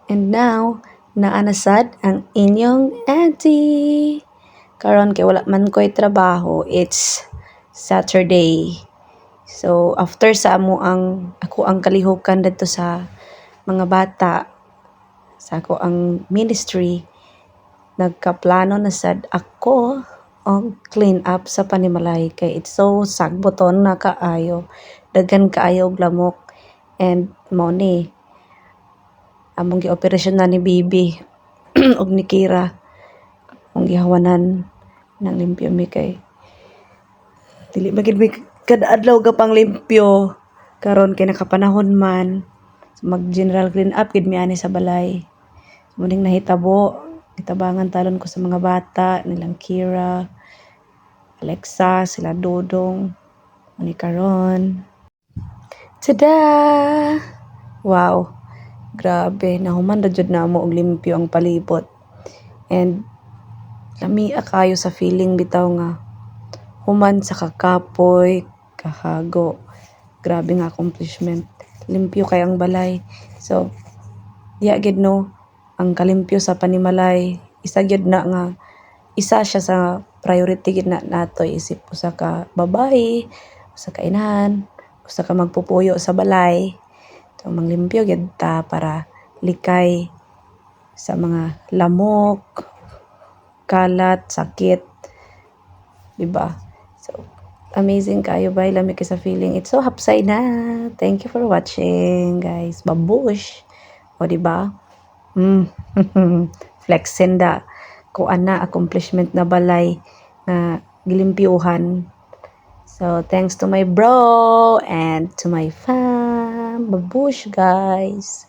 And now, naanasad ang inyong auntie. Karon kay wala man ko'y trabaho, it's Saturday. So, after sa ako ang kalihukan dito sa mga bata, sa ako ang ministry, nagkaplano na sad ako og clean up sa Panimalay kay it's so sagboton na kaayo. Daghan kaayo og lamok and mo ni among gioperasyon na ni Bibi og ni Kira mong gihawanan ng limpyo mi kay dili magid mi kada adlaw ka pang limpyo karon kay nakapanahon man mag general clean up gid mi ani sa balay muning nahitabo gitabangan talon ko sa mga bata nilang Kira, Alexa, sila Dodong muni karon. Tada! Wow! Grabe, nahuman ra jud namo og limpyo ang palibot. And lamia kayo sa feeling bitaw nga human sa kakapoy, kahago. Grabe nga accomplishment. Limpyo kay ang balay. So, diya gid no, ang kalimpyo sa Panimalay, isa gid na nga isa siya sa priority gid na nato isip usa ka babae, usa ka inahan, usa ka magpupuyo sa balay. So, manglimpyo gid ta para likay sa mga lamok, kalat, sakit, diba? So, amazing kayo ba? Lami kay sa feeling. It's so hapsay na. Thank you for watching, guys. Babush. O, diba? Flexin da. Kuan na, accomplishment na balay na gilimpyuhan. So, thanks to my bro and to my fam. Babush, guys.